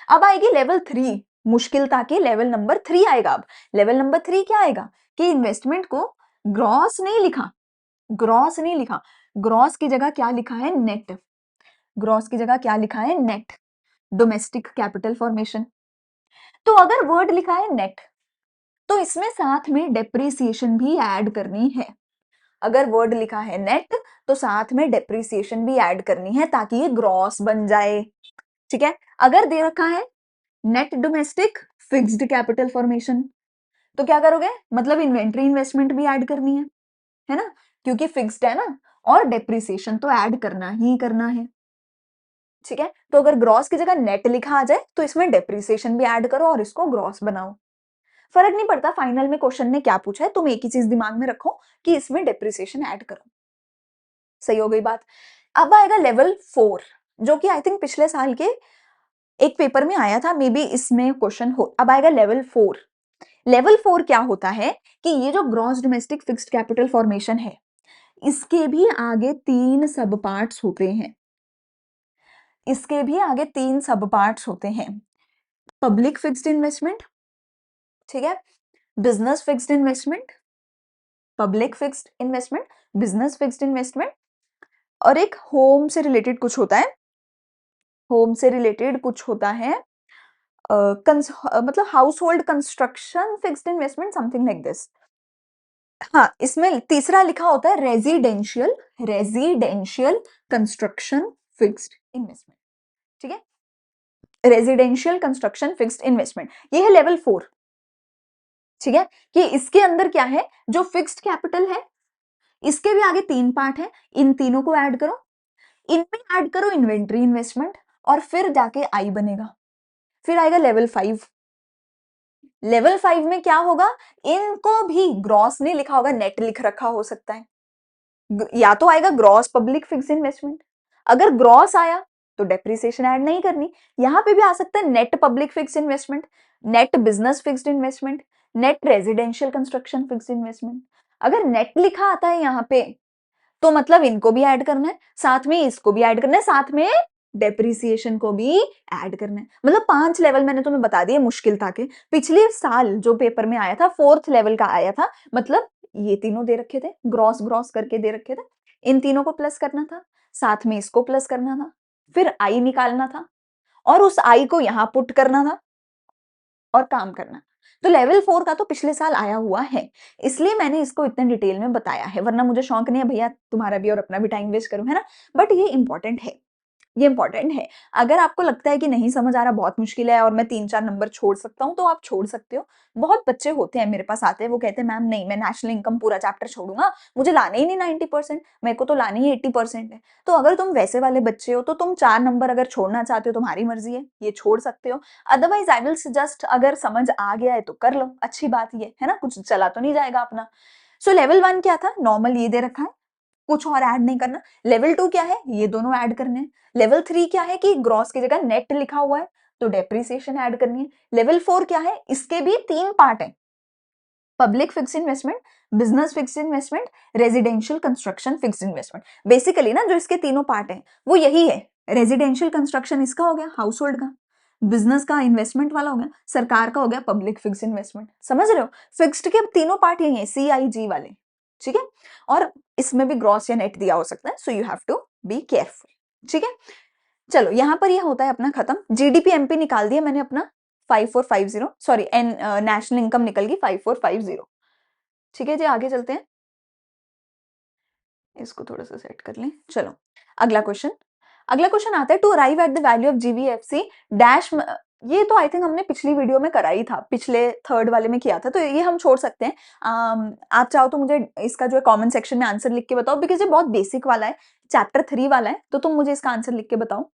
अब आएगी लेवल 3, मुश्किल ताकि लेवल नंबर 3 आएगा। अब लेवल नंबर 3 क्या आएगा कि इन्वेस्टमेंट को ग्रॉस नहीं लिखा, ग्रॉस नहीं लिखा, ग्रॉस की जगह क्या लिखा है, नेट। ग्रॉस की जगह क्या लिखा है, नेट डोमेस्टिक कैपिटल फॉर्मेशन। तो अगर वर्ड लिखा है नेट, तो इसमें साथ में डेप्रिसिएशन भी ऐड करनी है। अगर वर्ड लिखा है नेट, तो साथ में डेप्रिसिएशन भी ऐड करनी है ताकि ये ग्रॉस बन जाए। ठीक है, अगर दे रखा है net domestic fixed capital formation, तो क्या करोगे, मतलब इन्वेंट्री इन्वेस्टमेंट भी ऐड करनी है ना, क्योंकि फिक्स्ड है ना, और डेप्रिसिएशन तो ऐड करना ही करना है। ठीक है, तो अगर ग्रॉस की जगह नेट लिखा आ जाए तो इसमें डेप्रिसिएशन भी ऐड करो और इसको ग्रॉस बनाओ, फर्क नहीं पड़ता फाइनल में क्वेश्चन ने क्या पूछा है, तुम एक ही चीज दिमाग में रखो कि इसमें डेप्रिसिएशन ऐड करो। सही हो गई बात। अब आएगा लेवल 4, जो कि आई थिंक पिछले साल के एक पेपर में आया था, मे बी इसमें क्वेश्चन हो। अब आएगा लेवल 4। लेवल 4 क्या होता है कि ये जो gross domestic fixed capital formation है, इसके भी आगे 3 सब पार्ट्स होते हैं, इसके भी आगे 3 सब पार्ट्स होते हैं। पब्लिक फिक्स्ड इन्वेस्टमेंट, ठीक है, business fixed investment, public fixed investment, business fixed investment, और एक होम से रिलेटेड कुछ होता है, होम से रिलेटेड कुछ होता है, मतलब house hold construction fixed investment, something like this. हाँ, इसमें तीसरा लिखा होता है residential, residential construction fixed investment. ठीक है, रेजिडेंशियल कंस्ट्रक्शन फिक्स्ड इन्वेस्टमेंट, ये है लेवल 4। ठीक है, कि इसके अंदर क्या है, जो फिक्स्ड कैपिटल है, इसके भी आगे 3 पार्ट है, इन तीनों को ऐड करो, इनमें ऐड करो इन्वेंट्री इन्वेस्टमेंट, और फिर जाके आई बनेगा। फिर आएगा लेवल 5। लेवल 5 में क्या होगा, इनको भी ग्रॉस नहीं लिखा होगा, नेट लिख रखा हो सकता है, या तो आएगा ग्रॉस पब्लिक फिक्स्ड इन्वेस्टमेंट, अगर ग्रॉस आया तो डेप्रिसिएशन ऐड नहीं करनी। यहां पे भी आ सकता है net public fixed investment, net business fixed investment, net residential construction fixed investment. अगर नेट लिखा आता है यहाँ पे, तो मतलब इनको भी ऐड करना है, साथ में इसको भी ऐड करना है, साथ में डेप्रिसिएशन को भी ऐड करना है। मतलब 5 लेवल मैंने तुम्हें बता दिए, मुश्किल था कि पिछले साल जो पेपर में आया था 4th लेवल का आया था, मतलब ये तीनों दे रखे थे, ग्रॉस ग्रॉस करके दे रखे थे, इन तीनों को प्लस करना था, साथ में इसको प्लस करना था, फिर आई निकालना था, और उस आई को यहां पुट करना था और काम करना। तो लेवल 4 का तो पिछले साल आया हुआ है, इसलिए मैंने इसको इतने डिटेल में बताया है, वरना मुझे शौक नहीं है भैया तुम्हारा भी और अपना भी टाइम वेस्ट करूं, है ना। बट ये इंपॉर्टेंट है, ये इंपॉर्टेंट है। अगर आपको लगता है कि नहीं समझ आ रहा, बहुत मुश्किल है और मैं 3-4 नंबर छोड़ सकता हूँ, तो आप छोड़ सकते हो। बहुत बच्चे होते हैं मेरे पास आते हैं, वो कहते हैं मैम नहीं, मैं नेशनल इनकम पूरा चैप्टर छोड़ूंगा, मुझे लाने ही नहीं 90%, मेरे को तो लाने ही 80% है। तो अगर तुम वैसे वाले बच्चे हो, तो तुम 4 नंबर अगर छोड़ना चाहते हो, तुम्हारी मर्जी है, ये छोड़ सकते हो। अदरवाइज आई विल सजेस्ट, अगर समझ आ गया है तो कर लो, अच्छी बात ये है ना, कुछ चला तो नहीं जाएगा अपना। सो लेवल 1 क्या था, नॉर्मल ये दे रखा है, कुछ और ऐड नहीं करना। लेवल 2 क्या है, ये दोनों ऐड करने हैं। लेवल 3 क्या है कि ग्रॉस की जगह नेट लिखा हुआ है, तो डेप्रिसिएशन ऐड करनी है। लेवल 4 क्या है, इसके भी 3 पार्ट है, public fixed investment, business fixed investment, residential construction fixed investment. Basically ना जो इसके तीनों पार्ट है वो यही है, रेजिडेंशियल कंस्ट्रक्शन इसका हो गया, हाउस होल्ड का, बिजनेस का इन्वेस्टमेंट वाला हो गया, सरकार का हो गया पब्लिक फिक्स्ड इन्वेस्टमेंट। समझ रहे हो, फिक्स्ड के तीनों पार्ट यही है, CIG वाले। ठीक है, और इसमें भी ग्रॉस या नेट दिया हो सकता है, so you have to be careful. ठीक है, चलो यहाँ पर ये होता है अपना खत्म। जीडीपी एमपी निकाल दिया मैंने अपना 5450, सॉरी एन नेशनल इनकम निकल गई 5450। ठीक है जी, आगे चलते हैं, इसको थोड़ा सा सेट कर लें। चलो अगला क्वेश्चन, अगला क्वेश्चन आता है to arrive at the value of GVFC dash. ये तो आई थिंक हमने पिछली वीडियो में करा ही था, पिछले थर्ड वाले में किया था, तो ये हम छोड़ सकते हैं। आप चाहो तो मुझे इसका जो है कमेंट सेक्शन में आंसर लिख के बताओ, बिकॉज ये बहुत बेसिक वाला है, चैप्टर 3 वाला है, तो तुम मुझे इसका आंसर लिख के बताओ।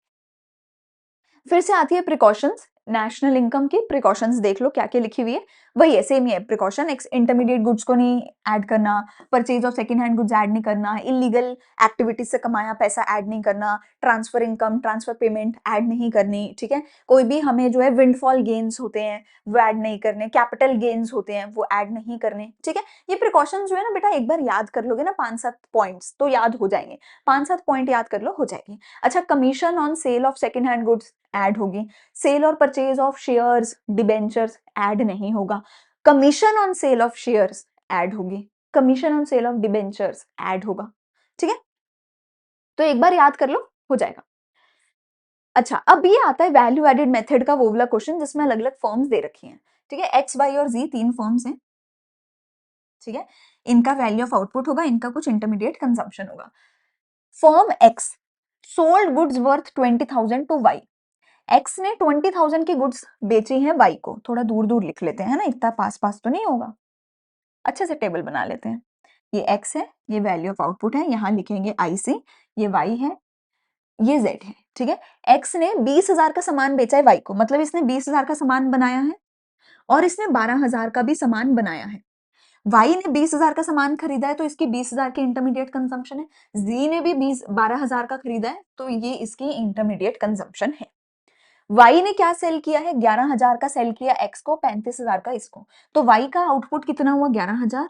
फिर से आती है प्रिकॉशंस, नेशनल इनकम की प्रिकॉशंस देख लो क्या क्या लिखी हुई है, वही है, सेम ही है। प्रिकॉशन, इंटरमीडिएट गुड्स को नहीं ऐड करना, purchase of second hand goods add नहीं करना, इलीगल एक्टिविटीज से कमाया पैसा ऐड नहीं करना, transfer income, transfer payment add नहीं करनी, ठीक है। कोई भी हमें जो है विंडफॉल गेन्स होते हैं वो ऐड नहीं करने, कैपिटल गेन्स होते हैं वो ऐड नहीं करने, ठीक है। ये प्रिकॉशन जो है ना बेटा, एक बार याद कर लोगे ना 5-7 पॉइंट्स तो याद हो जाएंगे, 5-7 पॉइंट याद कर लो, हो जाएगी। अच्छा, commission on sale of second hand goods add होगी, सेल और purchase of shares debentures add नहीं होगा, commission on sale of shares add होगी, commission on sale of debentures add होगा, ठीक है। तो एक बार याद कर लो, हो जाएगा। अच्छा, अब ये आता है वैल्यू एडेड मेथड का वो वाला क्वेश्चन जिसमें अलग अलग फर्म्स दे रखी हैं, ठीक है। एक्स, वाई और जी 3 फर्म्स हैं, ठीक है। इनका वैल्यू ऑफ आउटपुट होगा, इनका कुछ इंटरमीडिएट कंजम्पशन होगा। Firm X sold goods worth 20,000 to Y, X ने 20,000 की गुड्स बेची हैं वाई को, थोड़ा दूर दूर लिख लेते हैं ना, इतना पास पास तो नहीं होगा, अच्छे से टेबल बना लेते हैं। ये एक्स है, ये वैल्यू ऑफ आउटपुट है, यहां लिखेंगे आई सी, ये वाई है, ये जेड है, ठीक है। एक्स ने 20,000 का सामान बेचा है वाई को, मतलब इसने 20,000 का सामान बनाया है और इसने 12,000 का भी सामान बनाया है। वाई ने 20,000 का सामान खरीदा है तो इसकी 20,000 की इंटरमीडिएट कंजम्पशन है, जी ने भी 12,000 का खरीदा है तो ये इसकी इंटरमीडिएट कंजम्पशन है। वाई ने क्या सेल किया है, 11,000 का सेल किया एक्स को, 35,000 का इसको, तो वाई का आउटपुट कितना हुआ, 11,000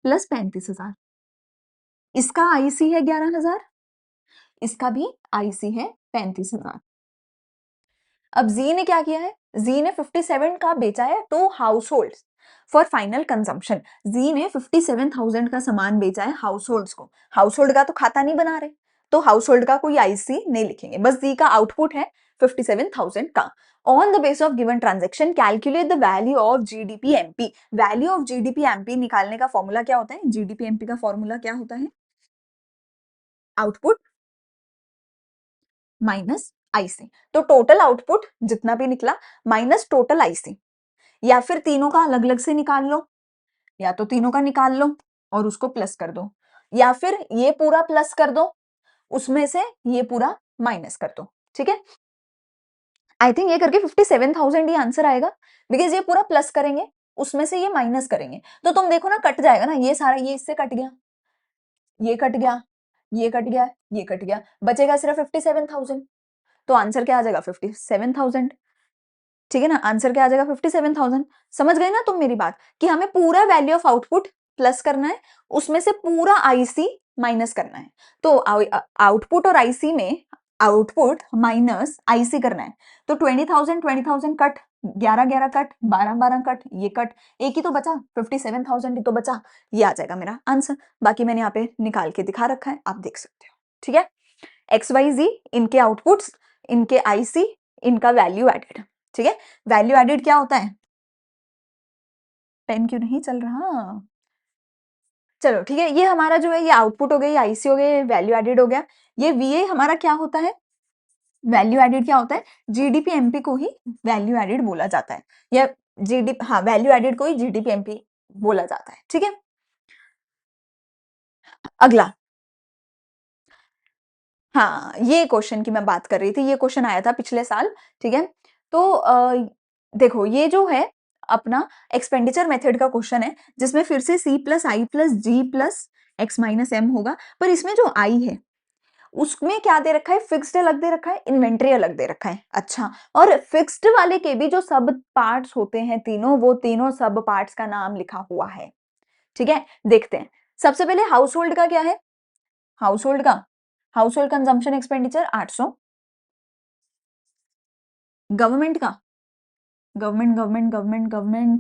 प्लस 35,000। इसका आईसी है 11,000, इसका भी आईसी है 35,000। अब जी ने क्या किया है, जी ने 57 का बेचा है to household for final consumption, G ने 57,000 का सामान बेचा है हाउस होल्ड को, हाउस होल्ड का तो खाता नहीं बना रहे, तो हाउस होल्ड का कोई आईसी नहीं लिखेंगे, बस जी का आउटपुट है 57,000 का। On the base of given transaction calculate the value of GDP MP, value of GDP MP निकालने का फॉर्मूला क्या होता है, जीडीपी एमपी का फॉर्मूला क्या होता है, आउटपुट माइनस आईसी, तो टोटल आउटपुट जितना भी निकला माइनस टोटल आईसी, या फिर तीनों का अलग अलग से निकाल लो, या तो तीनों का निकाल लो और उसको प्लस कर दो, या फिर ये पूरा प्लस कर दो उसमें से ये पूरा माइनस कर दो, ठीक है। आई थिंक ये करके 57,000 ही आंसर आएगा, बिकॉज ये पूरा प्लस करेंगे उसमें से ये माइनस करेंगे, तो तुम देखो ना कट जाएगा ना, ये सारा ये इससे कट गया, ये कट गया, ये कट गया, ये कट गया, बचेगा सिर्फ 57,000, तो आंसर क्या आ जाएगा 57,000, ठीक है ना। आंसर क्या आ जाएगा 57,000। समझ गए ना तुम मेरी बात, कि हमें पूरा वैल्यू ऑफ आउटपुट प्लस करना है, उसमें से पूरा आईसी माइनस करना है, तो आउटपुट और आईसी में आउटपुट माइनस आईसी करना है, तो 20,000 20,000 कट, 11 कट, 12 कट, ये कट, एक ही तो बचा 57,000 ही तो बचा, ये आ जाएगा मेरा आंसर। बाकी मैंने यहाँ पे निकाल के दिखा रखा है, आप देख सकते हो, ठीक है। एक्स वाई जी इनके आउटपुट्स, इनके आईसी, इनका वैल्यू एडेड, ठीक है। वैल्यू एडेड क्या होता है, पेन क्यों नहीं चल रहा, चलो ठीक है, ये हमारा जो है ये आउटपुट हो गया, ये आईसी हो गया, वैल्यू एडेड हो गया। ये वीए हमारा क्या होता है, वैल्यू एडेड क्या होता है, जीडीपी एमपी को ही वैल्यू एडेड बोला जाता है, या जीडीपी, हाँ वैल्यू एडेड को ही जीडीपी एमपी बोला जाता है, ठीक है। अगला, हाँ ये क्वेश्चन की मैं बात कर रही थी, ये क्वेश्चन आया था पिछले साल, ठीक है। तो देखो ये जो है अपना एक्सपेंडिचर मेथड का क्वेश्चन है, जिसमें फिर से सी प्लस आई प्लस जी प्लस एक्स माइनस एम होगा, पर इसमें जो आई है उसमें क्या दे रखा है, फिक्स्ड अलग दे रखा है, इन्वेंट्री अलग दे रखा है। अच्छा, और फिक्स्ड वाले के भी जो सब पार्ट्स होते हैं तीनों, वो तीनों सब पार्ट्स का नाम लिखा हुआ है, ठीक है। देखते हैं, सबसे पहले हाउस होल्ड का क्या है, हाउस होल्ड का, household consumption expenditure 800, government का, गवर्नमेंट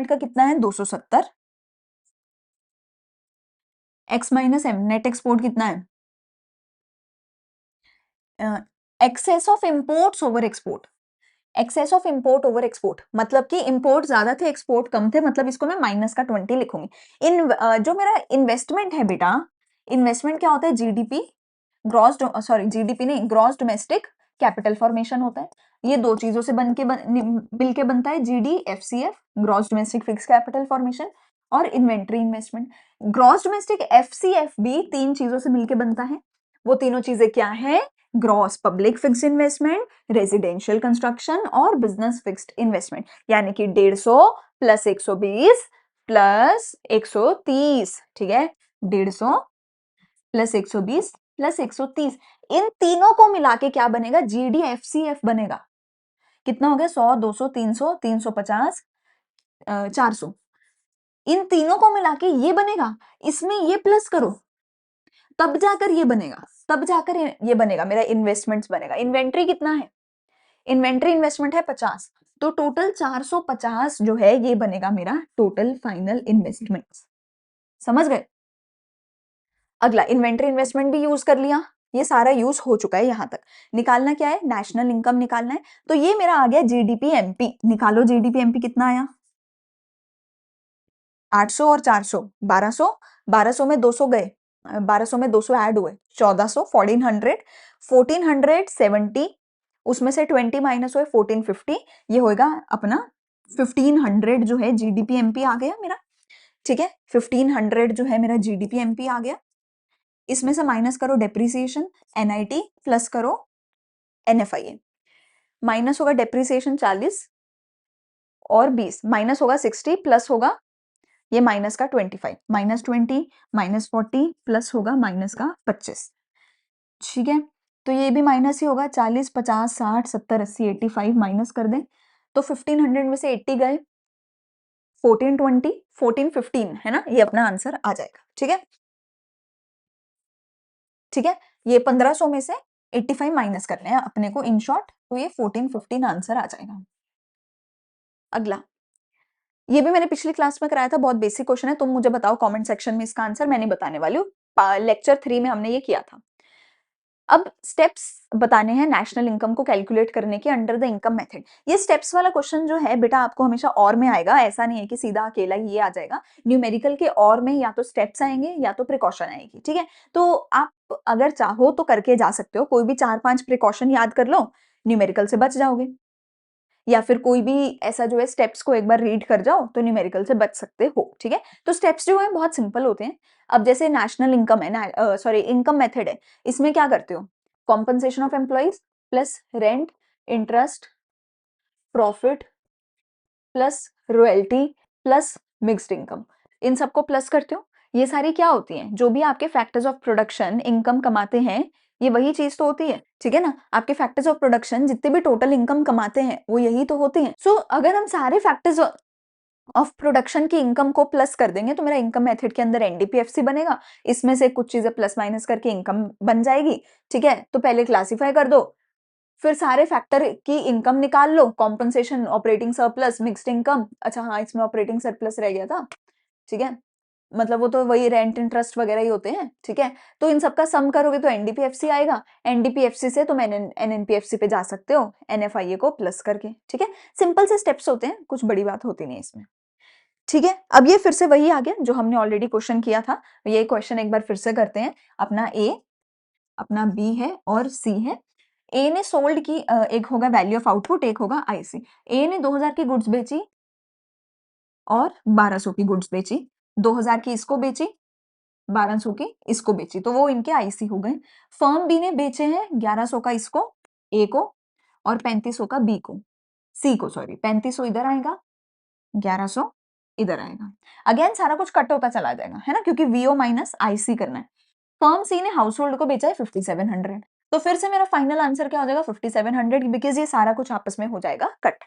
का कितना है 270, X minus M net export कितना है, excess of imports over export, excess of import over export मतलब कि इंपोर्ट ज्यादा थे एक्सपोर्ट कम थे, मतलब इसको मैं माइनस का 20 लिखूंगी। जो मेरा इन्वेस्टमेंट है बेटा, इन्वेस्टमेंट क्या होता है, जीडीपी, ग्रॉस सॉरी जीडीपी नहीं, ग्रॉस डोमेस्टिक कैपिटल फॉर्मेशन होता है। ये दो चीजों से मिल के बनता है GD FCF, gross domestic fix capital formation, और inventory investment. Gross domestic FCF भी तीन चीजों से मिलके बनता है। वो तीनों चीजें क्या है, gross public fixed investment, residential construction और बिजनेस फिक्स्ड इन्वेस्टमेंट, यानी कि 150 प्लस 120 प्लस 130, ठीक है, 150 प्लस 120 प्लस 130, इन तीनों को मिला के क्या बनेगा, जीडीएफसीएफ बनेगा। कितना हो गया, 100, 200, 300, 350, 400, इन तीनों को मिला के ये बनेगा। इसमें ये प्लस करो तब जाकर ये बनेगा, तब जाकर ये बनेगा, मेरा इन्वेस्टमेंट्स बनेगा। इन्वेंट्री कितना है, इन्वेंट्री इन्वेस्टमेंट है 50, तो टोटल 450 जो है ये बनेगा मेरा टोटल फाइनल इन्वेस्टमेंट्स। समझ गए। अगला इन्वेंट्री इन्वेस्टमेंट भी यूज कर लिया, ये सारा यूज हो चुका है यहां तक। निकालना क्या है, नेशनल इनकम निकालना है। तो ये मेरा आ गया जीडीपी एमपी, निकालो जीडीपी एमपी कितना आया, 800 और 400 1200, 1200 में 200 गए, 1200 में 200 ऐड हुए, 1400, 1400, 1470, उसमें से 20 माइनस हुए 1450, ये होएगा अपना 1500 जो है जीडीपी एमपी आ गया मेरा। ठीक है, 1500 जो है मेरा जीडीपी एमपी आ गया। इसमें से माइनस करो डेप्रिसिएशन एनआईटी, प्लस करो एनएफआईए। माइनस होगा डेप्रिसिएशन 40 और 20, माइनस होगा 60 प्लस होगा ये माइनस का 25, माइनस 20 माइनस 40 प्लस होगा माइनस का 25। ठीक है, तो ये भी माइनस ही होगा, 40 50 60 70 80 85 माइनस कर दें तो 1500 में से 80 गए, 1420 1415 है ना, ये अपना आंसर आ जाएगा। ठीक है, ठीक है, ये 1500 में से 85 माइनस करने हैं अपने को इन शॉर्ट, तो ये 1415 आंसर आ जाएगा। अगला, ये भी मैंने पिछली क्लास में कराया था, बहुत बेसिक क्वेश्चन है, तुम मुझे बताओ कमेंट सेक्शन में इसका आंसर, मैं नहीं बताने वाली हूँ, लेक्चर 3 में हमने ये किया था। अब स्टेप्स बताने हैं नेशनल इनकम को कैलकुलेट करने के अंडर द इनकम मेथड। ये स्टेप्स वाला क्वेश्चन जो है बेटा आपको हमेशा और में आएगा, ऐसा नहीं है कि सीधा अकेला ही ये आ जाएगा। न्यूमेरिकल के और में या तो स्टेप्स आएंगे या तो प्रिकॉशन आएगी। ठीक है, तो आप अगर चाहो तो करके जा सकते हो, कोई भी 4-5 प्रिकॉशन याद कर लो, न्यूमेरिकल से बच जाओगे, या फिर कोई भी ऐसा जो है स्टेप्स को एक बार रीड कर जाओ तो न्यूमेरिकल से बच सकते हो। ठीक है, तो स्टेप्स जो है बहुत सिंपल होते हैं। अब जैसे नेशनल इनकम है, सॉरी इनकम मेथड है, इसमें क्या करते हो, compensation of employees plus rent interest profit plus royalty plus mixed income, इन सबको प्लस करते हो। ये सारी क्या होती हैं, जो भी आपके फैक्टर्स ऑफ प्रोडक्शन इनकम कमाते हैं, ये वही चीज तो होती है। ठीक है ना, आपके फैक्टर्स ऑफ प्रोडक्शन जितने भी टोटल इनकम कमाते हैं वो यही तो होती हैं। सो अगर हम सारे फैक्टर्स ऑफ प्रोडक्शन की इनकम को प्लस कर देंगे तो मेरा इनकम मेथड के अंदर एनडीपीएफसी बनेगा, इसमें से कुछ चीजें प्लस माइनस करके इनकम बन जाएगी। ठीक है, तो पहले क्लासिफाई कर दो, फिर सारे फैक्टर की इनकम निकाल लो, compensation operating surplus mixed income, अच्छा हाँ इसमें ऑपरेटिंग सरप्लस रह गया था। ठीक है, मतलब वो तो वही रेंट इंटरेस्ट वगैरह ही होते हैं। ठीक है, तो इन सबका सम करोगे तो एनडीपीएफसी आएगा, एनडीपीएफसी से तुम एनएनपीएफसी पे जा सकते हो एनएफआईए को प्लस करके। ठीक है, सिंपल से स्टेप्स होते हैं, कुछ बड़ी बात होती नहीं इसमें। ठीक है, अब ये फिर से वही आ गया जो हमने ऑलरेडी क्वेश्चन किया था, ये क्वेश्चन एक बार फिर से करते हैं। अपना ए, अपना बी है और सी है। ए ने सोल्ड की, एक होगा वैल्यू ऑफ आउटपुट, एक होगा आईसी। ए ने 2000 की गुड्स बेची और 1200 की गुड्स बेची, 2000 की इसको बेची, 1200 की इसको बेची, तो वो इनके आईसी हो गए। फर्म बी ने बेचे हैं 1100 का इसको ए को और 3500 का बी को, सी को, सॉरी 3500 इधर आएगा, 1100 इधर आएगा। अगेन सारा कुछ कट होता चला जाएगा है ना, क्योंकि वीओ माइनस आईसी करना है। फर्म सी ने हाउस होल्ड को बेचा है 5700, तो फिर से मेरा फाइनल आंसर क्या हो जाएगा 5700, बिकॉज ये सारा कुछ आपस में हो जाएगा कट।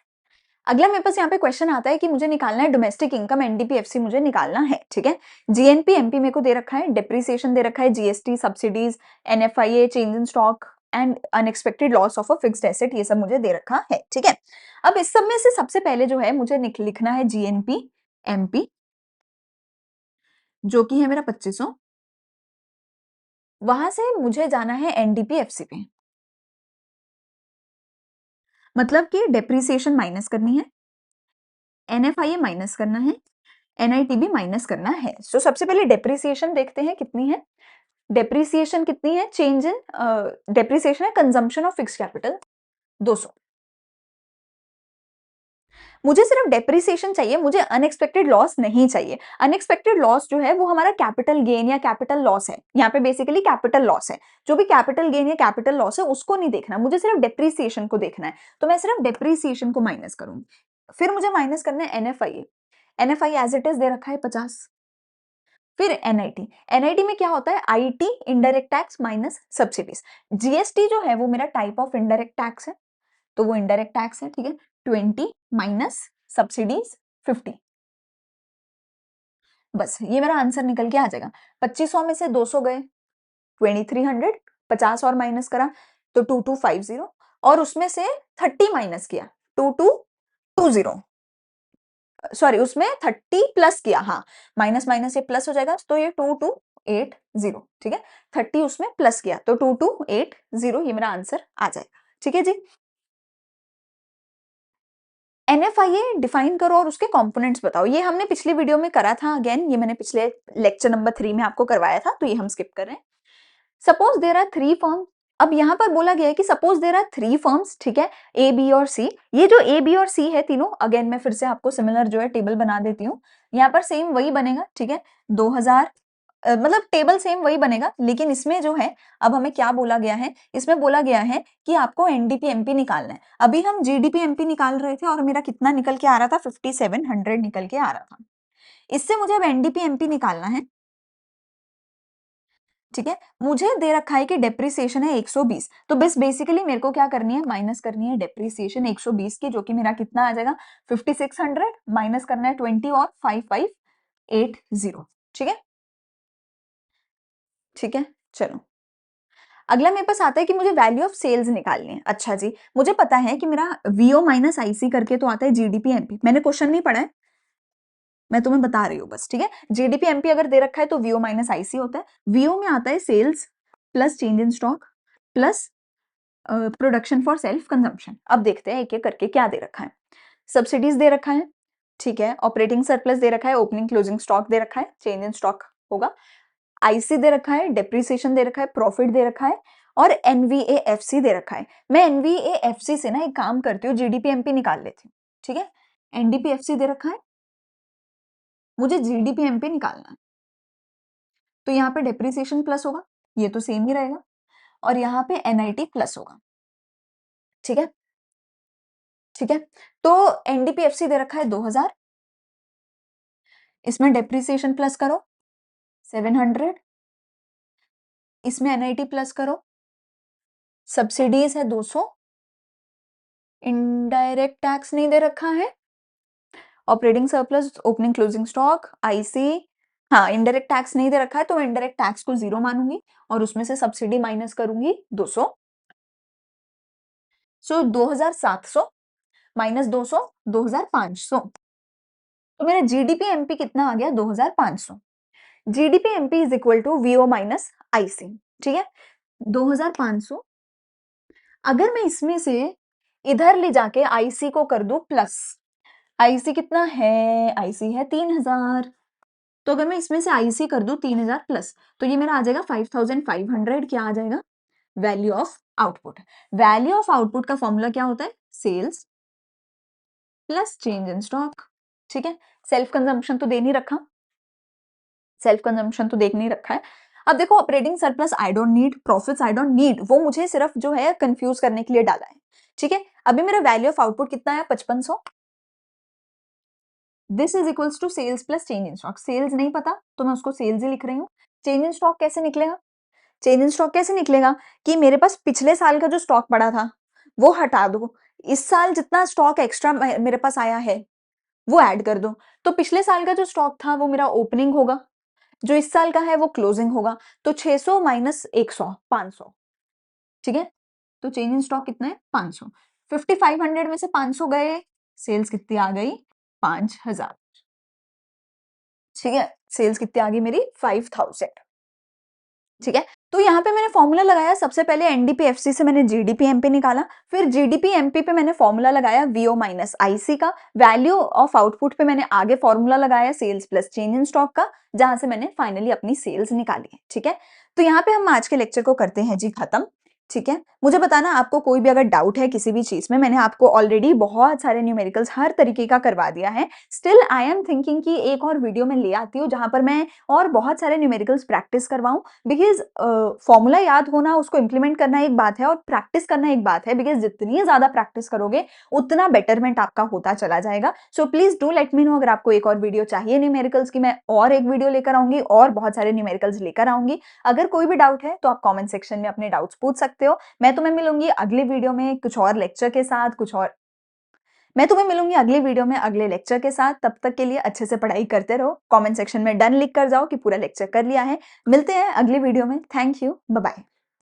अगला मेरे पास यहाँ पे क्वेश्चन आता है कि मुझे निकालना है डोमेस्टिक इनकम, एनडीपीएफसी मुझे निकालना है। ठीक है, जीएनपी एमपी मेरे को दे रखा है, डिप्रिसिएशन दे रखा है, GST subsidies NFIA change in stock and unexpected loss of a fixed asset, ये सब मुझे दे रखा है। ठीक है, अब इस सब में से सबसे पहले जो है मुझे लिखना है जीएनपी एमपी, जो कि है मेरा 2500, वहां से मुझे जाना है एनडीपीएफसी पे। मतलब कि डेप्रीसिएशन माइनस करनी है, NFIA माइनस करना है, NITB माइनस करना है। तो सबसे पहले डेप्रीसिएशन देखते हैं कितनी है। डेप्रीसिएशन कितनी है? चेंज इन डेप्रीसिएशन है कंजम्पशन ऑफ फिक्स्ड कैपिटल 200। मुझे सिर्फ डेप्रिसिएशन चाहिए, मुझे अनएक्सपेक्टेड लॉस नहीं चाहिए। अनएक्सपेक्टेड लॉस जो है वो हमारा कैपिटल गेन या कैपिटल लॉस है। यहाँ पे बेसिकली कैपिटल लॉस है। जो भी कैपिटल गेन या कैपिटल लॉस है उसको नहीं देखना, मुझे सिर्फ डेप्रिसिएशन को देखना है। तो मैं सिर्फ डेप्रिसिएशन को माइनस करूंगी। फिर मुझे माइनस करना है NFIA। NFIA as it is दे रखा है 50। फिर NIT। NIT में क्या होता है? IT indirect tax minus subsidies. GST जो है वो मेरा टाइप ऑफ इनडायरेक्ट टैक्स है, तो वो इनडायरेक्ट टैक्स है, ठीक है। 20 माइनस सब्सिडीज 50। बस ये मेरा आंसर निकल के आ जाएगा। 2500 में से 200 गए, 2300, 50 और माइनस करा तो 2250, और उसमें से 30 माइनस किया 2220, सॉरी उसमें 30 प्लस किया, हाँ माइनस माइनस ये प्लस हो जाएगा तो ये 2280, ठीक है। 30 उसमें प्लस किया तो 2280, ये मेरा आंसर आ जाएगा, ठीक है जी। NFIA डिफाइन करो और उसके कंपोनेंट्स बताओ। ये हमने पिछली वीडियो में करा था, अगेन ये मैंने पिछले लेक्चर नंबर 3 में आपको करवाया था, तो ये हम स्किप कर रहे हैं। Suppose there are 3 firm. अब यहाँ पर बोला गया है कि सपोज देयर आर 3 फर्म्स, ठीक है, A, B और C। ये जो A, B और C है तीनों, अगेन मैं फिर से आपको सिमिलर जो है टेबल बना देती हूँ। यहाँ पर सेम वही बनेगा, ठीक है। 2000 मतलब टेबल सेम वही बनेगा, लेकिन इसमें जो है अब हमें क्या बोला गया है, इसमें बोला गया है कि आपको NDP-MP निकालना है। अभी हम GDP-MP निकाल रहे थे और मेरा कितना निकल के आ रहा था? 5700 निकल के आ रहा था। इससे मुझे अब NDP-MP निकालना है, ठीक है। मुझे दे रखा है कि डेप्रिसिएशन है 120, तो बस बेसिकली मेरे को क्या करनी है? माइनस करनी है डेप्रिसिएशन 120 की, जो कि मेरा कितना आ जाएगा? 5600 माइनस करना है 20 और 5580, ठीक है, ठीक है। चलो अगला मेरे पास आता है कि मुझे वैल्यू ऑफ सेल्स निकालनी है। अच्छा जी, मुझे पता है कि मेरा VO माइनस IC करके तो आता है GDP-MP। मैंने क्वेश्चन नहीं पढ़ा है, मैं तुम्हें बता रही हूँ बस, ठीक है। GDP-MP अगर दे रखा है तो VO माइनस IC होता है। VO में आता है sales plus change in stock plus production for self consumption. अब देखते हैं एक एक करके क्या दे रखा है। सब्सिडीज दे रखा है, ठीक है। ऑपरेटिंग सरप्लस दे रखा है, ओपनिंग क्लोजिंग स्टॉक दे रखा है, चेंज इन स्टॉक होगा। IC दे रखा है, डेप्रिसिएशन दे रखा है, प्रॉफिट दे रखा है, और NVAFC दे रखा है। मैं NVAFC से ना एक काम करती हूँ, GDP-MP निकाल लेती हूँ, ठीक है। NDP-FC दे रखा है, मुझे GDP-MP निकालना है, तो यहाँ पे डेप्रिसिएशन प्लस होगा, ये तो सेम ही रहेगा, और यहाँ पे NIT प्लस होगा, ठीक है, ठीक है। तो NDP-FC दे रखा है 2000, इसमें डेप्रिसिएशन प्लस करो 700, इसमें NIT प्लस करो, सब्सिडीज है 200, इनडायरेक्ट टैक्स नहीं दे रखा है, operating surplus, opening closing stock, IC, हाँ इनडायरेक्ट टैक्स नहीं दे रखा है, तो मैं इनडायरेक्ट टैक्स को 0 मानूंगी और उसमें से सब्सिडी माइनस करूंगी 200। सो 2700 माइनस 200, 2500। तो मेरा GDP-MP कितना आ गया? 2500। GDP-MP is equal to VO minus IC, ठीक है। 2500, अगर मैं इसमें से इधर ले जाके IC को कर दूं प्लस, IC कितना है? IC है 3000, तो अगर मैं इसमें से IC कर दूं 3000 प्लस, तो ये मेरा आ जाएगा 5500। क्या आ जाएगा? Value of output. Value of output का फॉर्मूला क्या होता है? Sales plus change in stock, ठीक है। सेल्फ कंजम्पशन तो दे नहीं रखा, सेल्फ कंजम्पशन तो देख नहीं रखा है। अब देखो operating surplus I don't need, profits I don't need, वो मुझे सिर्फ जो है कंफ्यूज करने के लिए डाला है, ठीक है। अभी मेरा वैल्यू ऑफ आउटपुट कितना है? 5500। This is equals to sales plus change in stock. Sales नहीं पता तो मैं उसको सेल्स ही लिख रही हूँ। चेंज इन स्टॉक कैसे निकलेगा? चेंज इन स्टॉक कैसे निकलेगा कि मेरे पास पिछले साल का जो स्टॉक पड़ा था वो हटा दो, इस साल जितना स्टॉक एक्स्ट्रा मेरे पास आया है वो ऐड कर दो। तो पिछले साल का जो स्टॉक था वो मेरा ओपनिंग होगा, जो इस साल का है वो क्लोजिंग होगा। तो 600 माइनस 100, 500, ठीक है। तो चेंज इन स्टॉक कितना है? 500। 5500 में से 500 गए, सेल्स कितनी आ गई? 5000, ठीक है। सेल्स कितनी आ गई मेरी? 5000, ठीक है? तो यहाँ पे मैंने फ़ॉर्मूला लगाया, सबसे पहले एनडीपी-एफसी से मैंने जीडीपी-एमपी निकाला, फिर जीडीपी-एमपी पे मैंने फ़ॉर्मूला लगाया वीओ माइनस आईसी का, वैल्यू ऑफ आउटपुट पे मैंने आगे फ़ॉर्मूला लगाया sales plus change in stock का, जहाँ से मैंने फाइनली अपनी सेल्स निकाली है, ठीक है? तो यहाँ पे हम आज के लेक्चर को करते हैं जी खत्म, ठीक है? मुझे बताना आपको कोई भी अगर डाउट है किसी भी चीज़ में, मैंने आपको ऑलरेडी बहुत सारे न्यूमेरिकल्स हर तरीके का करवा दिया है। स्टिल आई एम थिंकिंग कि एक और वीडियो मैं ले आती हूँ, जहाँ पर मैं और बहुत सारे न्यूमेरिकल्स प्रैक्टिस करवाऊँ, बिकॉज़ फॉर्मूला याद होना, उसको इम्प्लीमेंट करना एक बात है और प्रैक्टिस करना एक बात है, बिकॉज़ जितनी ज़्यादा प्रैक्टिस करोगे, उतना बेटरमेंट आपका होता चला जाएगा। So please do let me know अगर आपको एक और वीडियो चाहिए न्यूमेरिकल्स की, मैं और एक वीडियो लेकर आऊँगी और बहुत सारे न्यूमेरिकल्स लेकर आऊँगी। अगर कोई भी डाउट है, तो आप कमेंट सेक्शन में अपने डाउट्स पूछ सकते हो। अगली वीडियो में कुछ और लेक्चर के साथ, मैं तुम्हें मिलूंगी अगली वीडियो में अगले लेक्चर के साथ। तब तक के लिए अच्छे से पढ़ाई करते रहो। कमेंट सेक्शन में डन लिख कर जाओ कि पूरा लेक्चर कर लिया है। मिलते हैं अगली वीडियो में। Thank you, bye bye.